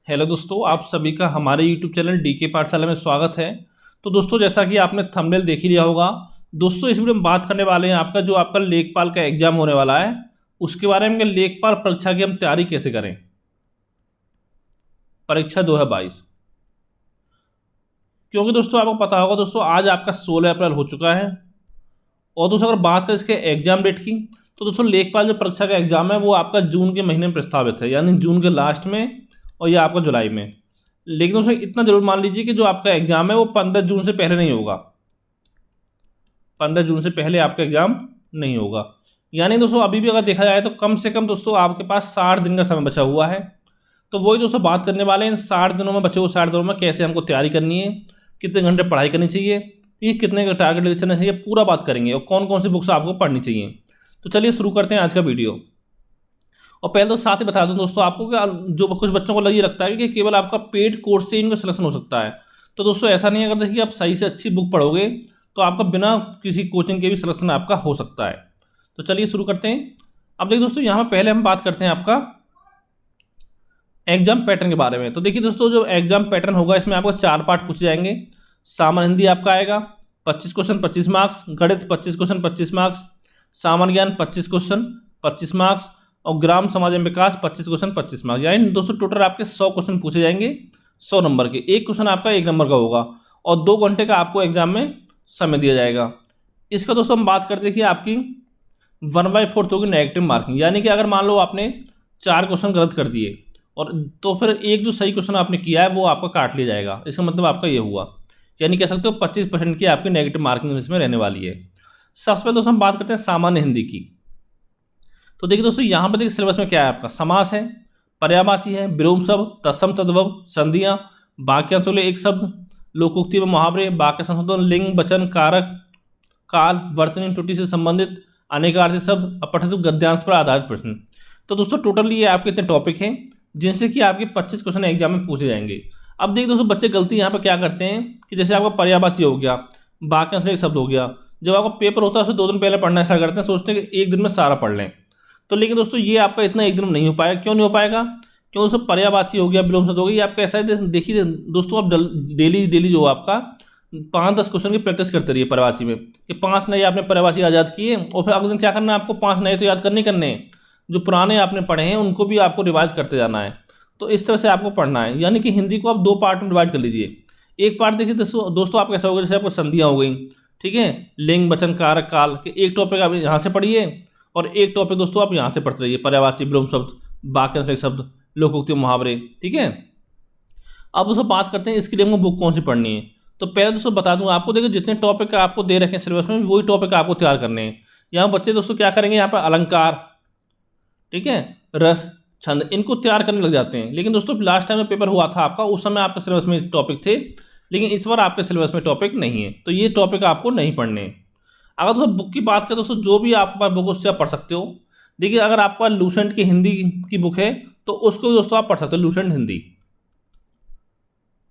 Hello दोस्तों, आप सभी का हमारे यूट्यूब चैनल डीके पाठशाला में स्वागत है। तो दोस्तों, जैसा कि आपने थंबनेल देख ही लिया होगा, दोस्तों इस वीडियो में बात करने वाले हैं जो आपका लेखपाल का एग्जाम होने वाला है उसके बारे में कि लेखपाल परीक्षा की हम तैयारी कैसे करें। परीक्षा 2022। क्योंकि दोस्तों आपको पता होगा दोस्तों, आज आपका 16 अप्रैल हो चुका है। और दोस्तों अगर बात करें इसके एग्जाम डेट की, तो दोस्तों लेखपाल जो परीक्षा का एग्जाम है वो आपका जून के महीने में प्रस्तावित है, यानी जून के लास्ट में और यह आपका जुलाई में। लेकिन दोस्तों इतना जरूर मान लीजिए कि जो आपका एग्जाम है वो 15 जून से पहले नहीं होगा। 15 जून से पहले आपका एग्जाम नहीं होगा। यानी दोस्तों अभी भी अगर देखा जाए तो कम से कम दोस्तों आपके पास 60 दिन का समय बचा हुआ है। तो वही दोस्तों बात करने वाले हैं इन 60 दिनों में, बचे हुए 60 दिनों में कैसे हमको तैयारी करनी है, कितने घंटे पढ़ाई करनी चाहिए, ये कितने का टारगेट लेकर चलना चाहिए, पूरा बात करेंगे और कौन कौन सी बुक्स आपको पढ़नी चाहिए। तो चलिए शुरू करते हैं आज का वीडियो। और पहले तो साथ ही बता दूं दोस्तों आपको कि जो कुछ बच्चों को ये लगता है कि केवल आपका पेड कोर्स से इनका सिलेक्शन हो सकता है। तो दोस्तों ऐसा नहीं है। अगर देखिए आप सही से अच्छी बुक पढ़ोगे तो आपका बिना किसी कोचिंग के भी सिलेक्शन आपका हो सकता है। तो चलिए शुरू करते हैं। अब देखिए दोस्तों, यहाँ पर पहले हम बात करते हैं आपका एग्जाम पैटर्न के बारे में। तो देखिए दोस्तों, जो एग्जाम पैटर्न होगा इसमें आपको 4 पार्ट पूछे जाएंगे। सामान्य हिंदी आपका आएगा 25 क्वेश्चन 25 मार्क्स, गणित 25 क्वेश्चन 25 मार्क्स, सामान्य ज्ञान 25 क्वेश्चन 25 मार्क्स और ग्राम समाज एवं विकास 25 क्वेश्चन 25 मार्क्स। यानी दोस्तों टोटल आपके 100 क्वेश्चन पूछे जाएंगे 100 नंबर के। एक क्वेश्चन आपका 1 नंबर का होगा और 2 घंटे का आपको एग्जाम में समय दिया जाएगा। इसका दोस्तों हम बात करते हैं कि आपकी 1/4 होगी नेगेटिव मार्किंग। यानी कि अगर मान लो आपने 4 क्वेश्चन गलत कर दिए और तो फिर एक जो सही क्वेश्चन आपने किया है वो आपका काट लिया जाएगा। इसका मतलब आपका ये हुआ, यानी कह सकते हो 25% की आपकी नेगेटिव मार्किंग इसमें रहने वाली है। सबसे पहले दोस्तों हम बात करते हैं सामान्य हिंदी की। तो देखिए दोस्तों, यहाँ पर देखिए सिलेबस में क्या है आपका, समास है, पर्यायवाची है, विलोम शब्द, तत्सम तद्भव, संधियाँ, वाक्यांशों के लिए एक शब्द, लोकोक्ति व मुहावरे, वाक्य संशोधन, लिंग वचन कारक, काल, वर्तनी त्रुटि से संबंधित अनेकार्थी शब्द, अपठित गद्यांश पर आधारित प्रश्न। तो दोस्तों टोटल ये आपके इतने टॉपिक हैं जिनसे कि आपके 25 क्वेश्चन एग्जाम में पूछे जाएंगे। अब देखिए दोस्तों, बच्चे गलती यहाँ पर क्या करते हैं कि जैसे आपका पर्यायवाची हो गया, वाक्यांश एक शब्द हो गया, जब आपका पेपर होता है उससे 2 दिन पहले पढ़ना स्टार्ट करते हैं, सोचते हैं कि एक दिन में सारा पढ़ लें। तो लेकिन दोस्तों ये आपका इतना एक दिन में नहीं हो पाएगा। क्यों नहीं हो पाएगा? क्यों दोस्तों पर्यायवाची हो गया, विलोम शब्द हो गया, ये आपका ऐसा है। देखिए दोस्तों, आप डेली जो आपका 5-10 क्वेश्चन की प्रैक्टिस करते रहिए पर्यायवाची में, कि 5 नए आपने पर्यायवाची याद किए और फिर अगले दिन क्या करना है आपको, 5 नए तो याद करने हैं, जो पुराने आपने पढ़े हैं उनको भी आपको रिवाइज करते जाना है। तो इस तरह से आपको पढ़ना है। यानी कि हिंदी को आप 2 पार्ट में डिवाइड कर लीजिए। एक पार्ट देखिए दोस्तों आप कैसा होगा, जैसे आपको संधियाँ हो गई, ठीक है, लिंग वचन कारक काल के एक टॉपिक आप यहाँ से पढ़िए और एक टॉपिक दोस्तों आप यहाँ से पढ़ते रहिए, पर्यायवाची, विलोम शब्द, वाक्यांश शब्द, लोकोक्ति मुहावरे, ठीक है। अब दोस्तों बात करते हैं इसके लिए हमको बुक कौन सी पढ़नी है। तो पहले दोस्तों बता दूं आपको, देखिए जितने टॉपिक आपको दे रखे हैं सिलेबस में वही टॉपिक आपको तैयार करने हैं। यहाँ बच्चे दोस्तों क्या करेंगे, यहाँ पर अलंकार, ठीक है, रस, छंद, इनको तैयार करने लग जाते हैं। लेकिन दोस्तों लास्ट टाइम में पेपर हुआ था आपका, उस समय आपके सिलेबस में टॉपिक थे, लेकिन इस बार आपके सिलेबस में टॉपिक नहीं है। तो ये टॉपिक आपको नहीं पढ़ने हैं। अगर दोस्तों बुक की बात करें दोस्तों, जो भी आपके पास बुक उससे आप पढ़ सकते हो। देखिए अगर आपके पास लूसेंट की हिंदी की बुक है तो उसको भी दोस्तों आप पढ़ सकते हो, लूसेंट हिंदी,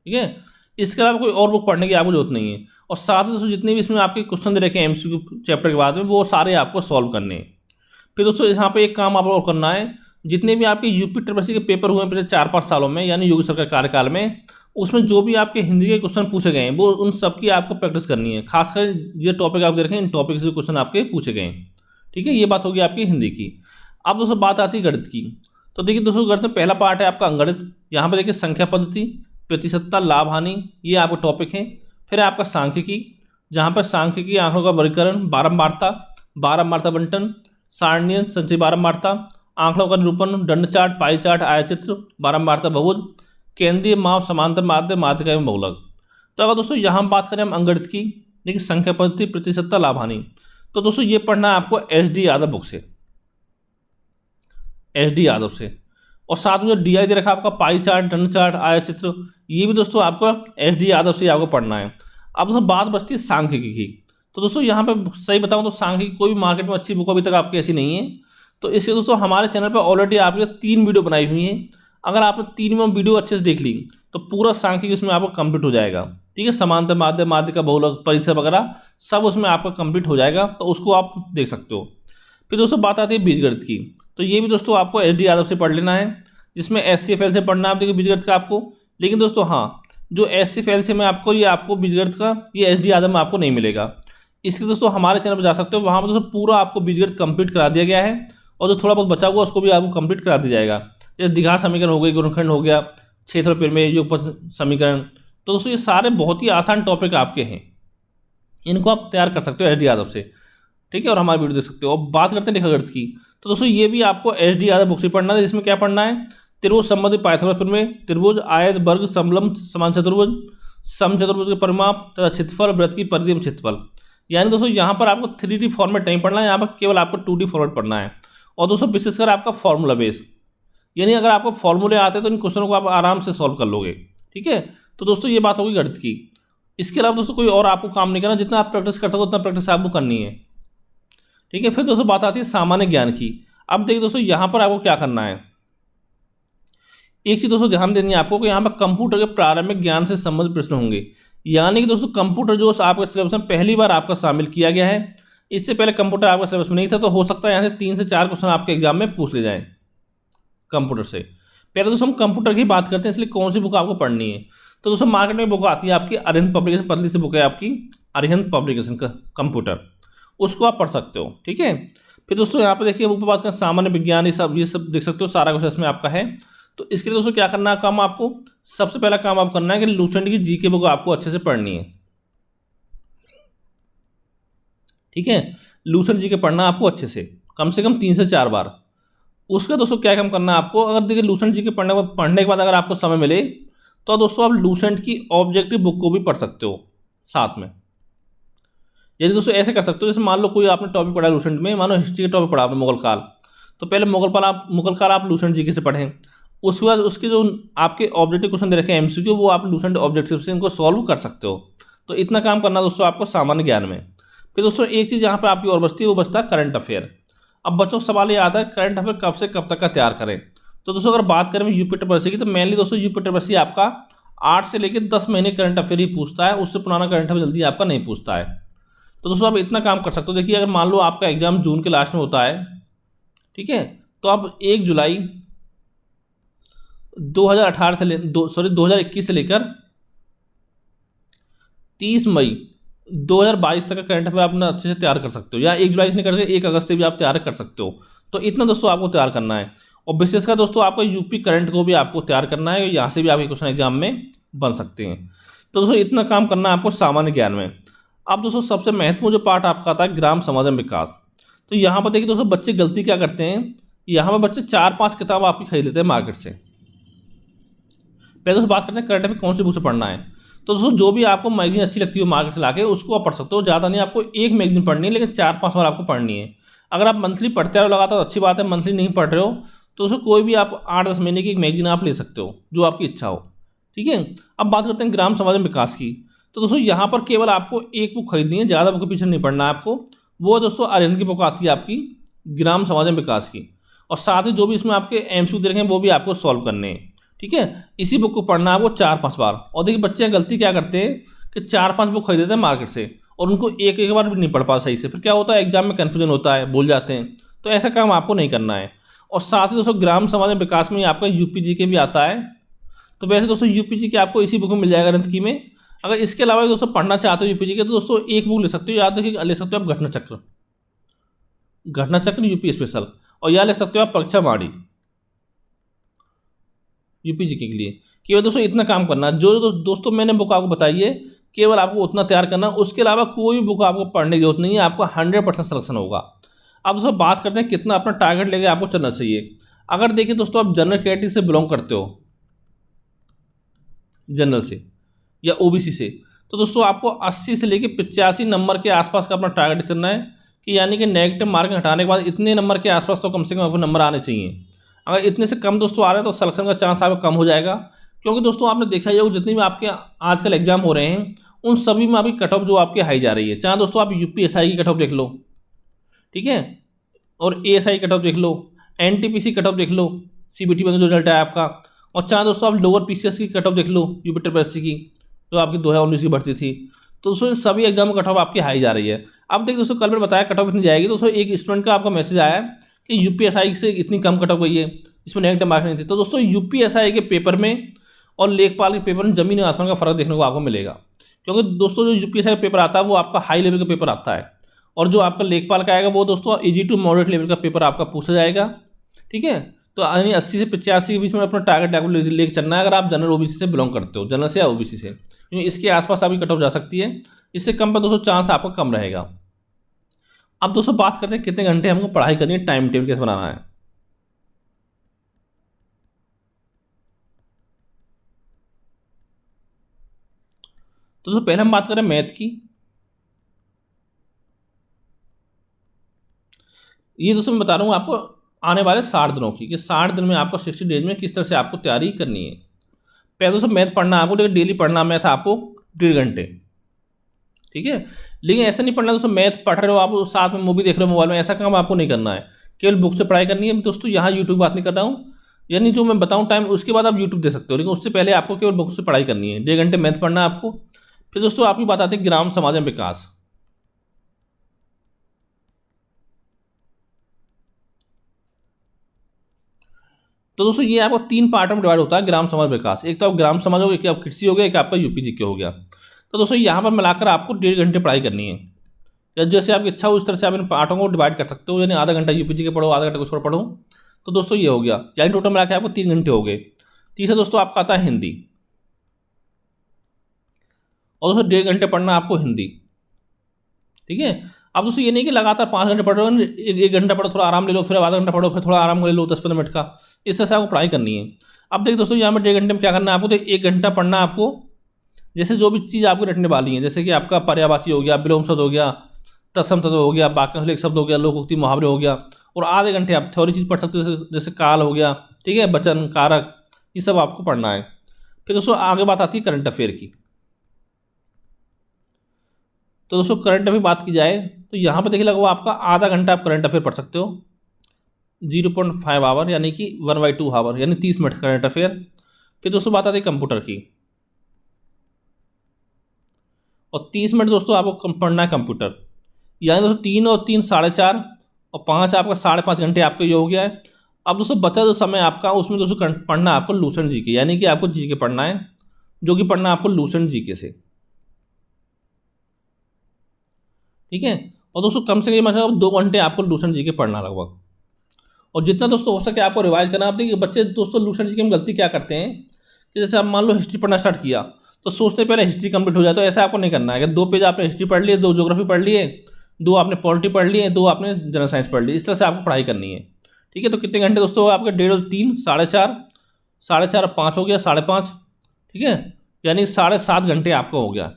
ठीक है। इसके अलावा कोई और बुक पढ़ने की आपको जरूरत नहीं है। और साथ ही दोस्तों जितने भी इसमें आपके क्वेश्चन दे रखे हैं एमसीक्यू चैप्टर के बाद में, वो सारे आपको सॉल्व करने हैं। फिर दोस्तों यहाँ पे एक काम आपको और करना है, जितने भी आपके यूपी ट्रिपल के पेपर हुए हैं पिछले 4-5 सालों में, यानी योगी सरकार कार्यकाल में, उसमें जो भी आपके हिंदी के क्वेश्चन पूछे गए हैं वो उन सब की आपको प्रैक्टिस करनी है। खासकर ये टॉपिक आप देख रहे हैं, इन टॉपिक से क्वेश्चन आपके पूछे गए हैं, ठीक है। ये बात होगी आपकी हिंदी की। अब दोस्तों बात आती है गणित की। तो देखिए दोस्तों, गणित में पहला पार्ट है आपका अंगणित। यहाँ पर देखिए संख्या पद्धति, प्रतिशतता, लाभ हानि, ये आपका टॉपिक है। फिर है आपका सांख्यिकी, जहाँ पर सांख्यिकी आंकड़ों का वर्गीकरण, बारंबारता बंटन, सारणीय संचय बारंबारता, आंकड़ों का निरूपण, दंड चार्ट, पाई चार्ट, आयचित्र, बारंबारता बहुभुज, केंद्रीय माप, समांतर माध्य, माध्यिका एवं बहुलक। तो अगर दोस्तों यहाँ बात करें हम अंगणित की, देखिए संख्या पद्धति, प्रतिशतता, लाभ हानि, तो दोस्तों ये पढ़ना है आपको एस.डी. यादव बुक से, एस.डी. यादव से। और साथ में जो DI दे रखा है आपका पाई चार्ट, दंड चार्ट, आयचित्र, ये भी दोस्तों आपको एस.डी. यादव से आपको पढ़ना है। अब दोस्तों बात बचती है सांख्यिकी की। तो दोस्तों यहाँ पे सही बताऊँ तो सांख्यिकी कोई भी मार्केट में अच्छी बुक अभी तक आपकी ऐसी नहीं है। तो इसलिए दोस्तों हमारे चैनल पर ऑलरेडी आपके 3 वीडियो बनाई हुई हैं। अगर आपने 3 में वीडियो अच्छे से देख ली तो पूरा सांख्यिकी उसमें आपको कंप्लीट हो जाएगा, ठीक है। समांतर माध्य, माध्यिका, बहुलक, परिसर वगैरह सब उसमें आपका कंप्लीट हो जाएगा, तो उसको आप देख सकते हो। फिर दोस्तों बात आती है बीजगणित की। तो ये भी दोस्तों आपको एस.डी. यादव से पढ़ लेना है। जिसमें SCFL से पढ़ना है आप देखिए बीजगणित का आपको। लेकिन दोस्तों हाँ, जो SCFL से मैं आपको ये आपको बीजगणित का ये SD यादव में आपको नहीं मिलेगा। इसके दोस्तों हमारे चैनल पर जा सकते हो, वहाँ पर दोस्तों पूरा आपको बीजगणित कंप्लीट करा दिया गया है, और जो थोड़ा बहुत बचा हुआ उसको भी आपको कंप्लीट करा दिया जाएगा। जैसे द्विघात समीकरण हो गई, गुणनखंड हो गया, क्षेत्रफल में युगपथ समीकरण। तो दोस्तों ये सारे बहुत ही आसान टॉपिक आपके हैं, इनको आप तैयार कर सकते हो SD यादव से, ठीक है, और हमारी वीडियो देख सकते हो। अब बात करते हैं रेखागणित की, तो दोस्तों ये भी आपको SD यादव बुक से पढ़ना है, जिसमें क्या पढ़ना है, त्रिभुज संबंधी पाइथागोरस प्रमेय, त्रिभुज, आयत, वर्ग, समलंब, समान चतुर्भुज, समचतुर्भुज के परिमाप तथा क्षेत्रफल, वृत्त की परिधि में क्षेत्रफल। यानी दोस्तों यहाँ पर आपको 3D फॉर्मेट नहीं पढ़ना है, यहाँ पर केवल आपको 2D फॉर्मेट पढ़ना है। और दोस्तों विशेषकर आपका फॉर्मूला बेस, यानी अगर आपको फॉर्मूले आते हैं तो इन क्वेश्चनों को आप आराम से सॉल्व कर लोगे, ठीक है। तो दोस्तों ये बात होगी गणित की। इसके अलावा दोस्तों कोई और आपको काम नहीं करना, जितना आप प्रैक्टिस कर सको उतना प्रैक्टिस आपको करनी है, ठीक है। फिर दोस्तों बात आती है सामान्य ज्ञान की। अब देखिए दोस्तों यहाँ पर आपको क्या करना है, एक चीज़ दोस्तों ध्यान देनी है आपको कि यहाँ पर कंप्यूटर के प्रारंभिक ज्ञान से संबंधित प्रश्न होंगे। यानी कि दोस्तों कंप्यूटर जो आपके सिलेबस में पहली बार आपका शामिल किया गया है, इससे पहले कंप्यूटर आपका सिलेबस में नहीं था, तो हो सकता है यहाँ से 3 से 4 क्वेश्चन आपके एग्जाम में पूछ ले जाएं कंप्यूटर से। पहले दोस्तों हम कंप्यूटर की बात करते हैं, इसलिए कौन सी बुक आपको पढ़नी है। तो दोस्तों मार्केट में बुक आती है आपकी अरिहंत पब्लिकेशन, पतली सी बुक है आपकी अरिहंत पब्लिकेशन का कंप्यूटर, उसको आप पढ़ सकते हो, ठीक है। फिर दोस्तों यहाँ पे देखिए बुक पर बात करें सामान्य विज्ञान, ये सब देख सकते हो, सारा कुछ इसमें आपका है। तो इसके लिए दोस्तों क्या करना है काम आपको, सबसे पहला काम आप करना है कि लूसेंट की GK बुक आपको अच्छे से पढ़नी है, ठीक है। लूसेंट GK पढ़ना आपको अच्छे से कम 3 से 4 बार। उसका दोस्तों क्या काम करना है आपको, अगर देखिए लूसेंट GK पढ़ने के बाद अगर आपको समय मिले तो दोस्तों आप लूसेंट की ऑब्जेक्टिव बुक को भी पढ़ सकते हो साथ में। यदि दोस्तों ऐसे कर सकते हो, जैसे मान लो कोई आपने टॉपिक पढ़ा लूसेंट में, मान लो हिस्ट्री का टॉपिक पढ़ा आपने मुगल काल, तो पहले मुगल काल आप लूसेंट GK से पढ़ें। उसके बाद उसके जो आपके ऑब्जेक्टिव क्वेश्चन दे रखे हैं MCQ, वो आप लूसेंट ऑब्जेक्टिव से इनको सॉल्व कर सकते हो। तो इतना काम करना दोस्तों आपको सामान्य ज्ञान में। फिर दोस्तों एक चीज़ यहाँ पर आपकी और बचती है, वो बचता है करंट अफेयर। अब बच्चों को सवाल ये आता है करंट अफेयर कब से कब तक का तैयार करें। तो दोस्तों अगर बात करें यूपी ट्रिपल की, तो मेनली दोस्तों यूपी ट्रिपल आपका 8 से लेकर 10 महीने करंट अफेयर ही पूछता है, उससे पुराना करंट अफेयर जल्दी आपका नहीं पूछता है। तो दोस्तों आप इतना काम कर सकते हो, देखिए अगर मान लो आपका एग्जाम जून के लास्ट में होता है, ठीक है, तो आप 1 जुलाई 2021 से लेकर 30 मई 2022 तक का करंट अफेयर अपना अच्छे से तैयार कर सकते हो, या 1 जुलाई से लेकर 1 अगस्त से भी आप तैयार कर सकते हो। तो इतना दोस्तों आपको तैयार करना है। और विशेषकर दोस्तों आपका यूपी करंट को भी आपको तैयार करना है, यहाँ से भी आपके क्वेश्चन एग्जाम में बन सकते हैं। तो दोस्तों इतना काम करना है आपको सामान्य ज्ञान में। अब दोस्तों सबसे महत्वपूर्ण जो पार्ट आपका आता है ग्राम समाज में विकास। तो यहाँ पर देखिए दोस्तों बच्चे गलती क्या करते हैं, यहाँ पर बच्चे 4-5 किताब आपकी खरीद लेते हैं मार्केट से। पहले दोस्तों बात करते हैं करंट अफेयर कौन सी बुक से पढ़ना है। तो दोस्तों जो भी आपको मैगजीन अच्छी लगती हो मार्केट से लाके उसको आप पढ़ सकते हो, ज़्यादा नहीं, आपको एक मैगजीन पढ़नी है, लेकिन 4-5 बार आपको पढ़नी है। अगर आप मंथली पढ़ते रहो लगातार तो अच्छी बात है, मंथली नहीं पढ़ रहे हो तो दोस्तों कोई भी आप 8-10 महीने की एक मैगजीन आप ले सकते हो, जो आपकी इच्छा हो, ठीक है। अब बात करते हैं ग्राम समाज में विकास की। तो दोस्तों यहाँ पर केवल आपको एक बुक खरीदनी है, ज़्यादा बुक के पीछे नहीं पढ़ना है आपको। वो दोस्तों अरिहंत की बुक आती है आपकी ग्राम समाज में विकास की, और साथ ही जो भी इसमें आपके MCQ दे रखे हैं वो भी आपको सॉल्व करने हैं, ठीक है। इसी बुक को पढ़ना है आपको 4-5 बार। और देखिए बच्चे गलती क्या करते हैं कि 4-5 बुक खरीदते हैं मार्केट से और उनको एक बार भी नहीं पढ़ पाते सही से, फिर क्या होता है एग्जाम में कन्फ्यूजन होता है, भूल जाते हैं। तो ऐसा काम आपको नहीं करना है। और साथ ही दोस्तों ग्राम समाज में विकास में आपका UP GK भी आता है। तो वैसे दोस्तों UP GK आपको इसी बुक में मिल जाएगा अरिहंत की में। अगर इसके अलावा दोस्तों पढ़ना चाहते हो UP GK, तो दोस्तों एक बुक ले सकते हो, याद रखिए ले सकते हो आप घटना चक्र UP स्पेशल, और या ले सकते हो आप परीक्षा माड़ी UP GK के लिए। केवल दोस्तों इतना काम करना, जो दोस्तों मैंने बुक आपको बताई है केवल आपको उतना तैयार करना, उसके अलावा कोई भी बुक आपको पढ़ने की जरूरत नहीं है, आपका 100% सिलेक्शन होगा। अब दोस्तों बात करते हैं कितना अपना टारगेट लेके आपको चलना चाहिए। अगर देखिए दोस्तों आप जनरल कैटेगरी से बिलोंग करते हो, जनरल से या OBC से, तो दोस्तों आपको 80 से लेकर 85 नंबर के आसपास का अपना टारगेट चलना है, कि यानी कि नेगेटिव मार्किंग हटाने के बाद इतने नंबर के आसपास तो कम से कम आपको नंबर आने चाहिए। अगर इतने से कम दोस्तों आ रहे हैं तो सिलेक्शन का चांस आपका कम हो जाएगा, क्योंकि दोस्तों आपने देखा ही होगा जितने भी आपके आजकल एग्जाम हो रहे हैं उन सभी में आपकी कट ऑफ जो आपकी हाई जा रही है। चाहे दोस्तों आप UPSI की कट ऑफ देख लो, ठीक है, और ASI कट ऑफ देख लो, NTPC कट ऑफ देख लो, CBT में जो रिजल्ट है आपका, और चाहे दोस्तों आप लोअर PCS की कट ऑफ देख लो, UP SSC की जो आपकी 2019 की भर्ती थी। तो दोस्तों सभी एग्जाम में कट ऑफ आपकी हाई जा रही है। अब देखिए दोस्तों कल मैंने बताया कट ऑफ इतनी जाएगी, दोस्तों एक स्टूडेंट का आपका मैसेज आया कि UPSI से इतनी कम कट ऑफ गई है, इसमें नेगेटिव मार्क नहीं थे। तो दोस्तों यूपीएसआई के पेपर में और लेखपाल के पेपर में जमीन आसमान का फर्क देखने को आपको मिलेगा, क्योंकि दोस्तों जो यूपीएसआई का पेपर आता है वो आपका हाई लेवल का पेपर आता है, और जो आपका लेखपाल का आएगा वो दोस्तों इजी टू मॉडरेट लेवल का पेपर आपका पूछा जाएगा। ठीक है, तो यानी 80 से 85 के बीच में अपना टारगेट लेके चलना है अगर आप जनरल ओबीसी से बिलोंग करते हो, जनरल से या ओबीसी से, क्योंकि इसके आसपास आपकी कट ऑफ जा सकती है। इससे कम पर दोस्तों चांस आपका कम रहेगा। अब दोस्तों बात करते हैं कितने घंटे हमको पढ़ाई करनी है, टाइम टेबल कैसे बनाना है। तो दोस्तों पहले हम बात करें मैथ की। ये दोस्तों मैं बता रहा हूँ आपको आने वाले 60 दिनों की, कि 60 दिन में आपको 60 डेज में किस तरह से आपको तैयारी करनी है। पहले दोस्तों मैथ पढ़ना आपको, लेकिन डेली पढ़ना मैथ आपको 1.5 घंटे। ठीक है, लेकिन ऐसा नहीं पढ़ना दोस्तों मैथ पढ़ रहे हो आप साथ में मूवी देख रहे हो मोबाइल में, ऐसा काम आपको नहीं करना है। केवल बुक से पढ़ाई करनी है दोस्तों। यहाँ यूट्यूब बात नहीं कर रहा हूँ, यानी जो मैं बताऊँ टाइम उसके बाद आप यूट्यूब दे सकते हो, लेकिन उससे पहले आपको केवल बुक से पढ़ाई करनी है। 1.5 घंटे मैथ पढ़ना है आपको। फिर दोस्तों आपकी बात आती है ग्राम समाज में विकास। तो दोस्तों ये आपको 3 पार्टों में डिवाइड होता है ग्राम समाज विकास। एक तो आप ग्राम समाज हो गया, एक आप कृषि हो गया, एक आपका यूपी जीके हो गया। तो दोस्तों यहाँ पर मिलाकर आपको 1.5 घंटे पढ़ाई करनी है, या जैसे आपकी इच्छा हो उस तरह से आप इन पार्टों को डिवाइड कर सकते हो, यानी आधा घंटा यूपी जीके पढ़ो, आधा घंटा कुछ और पढ़ो। तो दोस्तों ये हो गया, यानी टोटल मिला के आपको 3 घंटे हो गए। तीसरा दोस्तों आपका आता है हिंदी, और दोस्तों 1.5 घंटे पढ़ना आपको हिंदी। ठीक है, अब दोस्तों ये नहीं कि लगातार 5 घंटे पढ़ रहे हो, एक घंटा पढ़ो, थोड़ा आराम ले लो, फिर आधा घंटा पढ़ो, फिर थोड़ा आराम ले लो 10-15 मिनट का। इस तरह से आपको पढ़ाई करनी है। अब देखिए दोस्तों यहाँ में 1.5 घंटे में क्या करना है आपको, तो 1 घंटा पढ़ना आपको, जैसे जो भी चीज़ आपको रटने वाली है, जैसे कि आपका पर्यायवाची हो गया, विलोम शब्द हो गया, तत्सम शब्द हो गया, वाक्यांश शब्द हो गया, लोकोक्ति मुहावरे हो गया, और आधे घंटे आप थ्योरी चीज़ पढ़ सकते हो, जैसे काल हो गया, ठीक है, वचन, कारक, ये सब आपको पढ़ना है। फिर दोस्तों आगे बात आती है करंट अफेयर की। तो दोस्तों करंट अफेयर बात की जाए तो यहाँ पर देखिए लगभग आपका आधा घंटा आप करंट अफेयर पढ़ सकते हो, 0.5 आवर, यानी कि 1/2 आवर, यानी 30 मिनट करंट अफेयर। फिर दोस्तों बात आती है कंप्यूटर की, और 30 मिनट दोस्तों आपको पढ़ना है कंप्यूटर, यानी दोस्तों 3 और 3 4.5 और 5 आपका 5.5 घंटे आपका ये हो गया है। अब दोस्तों बचा जो समय आपका उसमें दोस्तों पढ़ना है आपको लूसेंट जीके, यानी कि आपको जीके पढ़ना है, जो कि पढ़ना है आपको लूसेंट जीके से। ठीक है, और दोस्तों कम से कम मतलब 2 घंटे आपको लूसेंट जीके पढ़ना लगभग, और जितना दोस्तों हो सके आपको रिवाइज करना। आप देखिए बच्चे दोस्तों लूसेंट जीके में गलती क्या करते हैं कि जैसे आप मान लो हिस्ट्री पढ़ना स्टार्ट किया तो सोचते पहले हिस्ट्री कंप्लीट हो जाए, तो ऐसा आपको नहीं करना है कि 2 पेज आपने हिस्ट्री पढ़ लिए, 2 ज्योग्राफी पढ़ लिए, 2 आपने पॉलिटी पढ़ लिए, 2 आपने जनरल साइंस पढ़ ली। इस तरह से आपको पढ़ाई करनी है। ठीक है, तो कितने घंटे दोस्तों आपके 1.5 और 3 4.5 4.5 5 हो गया 5.5। ठीक है, यानी 7.5 घंटे आपका हो गया।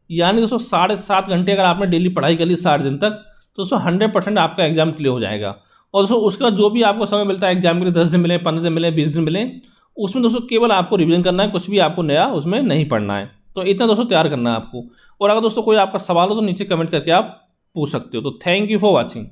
यानी दोस्तों 7.5 घंटे अगर आपने डेली पढ़ाई कर ली 60 दिन तक, तो दोस्तों 100% आपका एग्जाम क्लियर हो जाएगा। और दोस्तों उसका जो भी आपको समय मिलता है एग्जाम के लिए, 10 दिन मिले, 15 दिन मिले, 20 दिन मिले, उसमें दोस्तों केवल आपको रिवीजन करना है, कुछ भी आपको नया उसमें नहीं पढ़ना है। तो इतना दोस्तों तैयार करना है आपको। और अगर दोस्तों कोई आपका सवाल हो तो नीचे कमेंट करके आप पूछ सकते हो। तो थैंक यू फॉर वॉचिंग।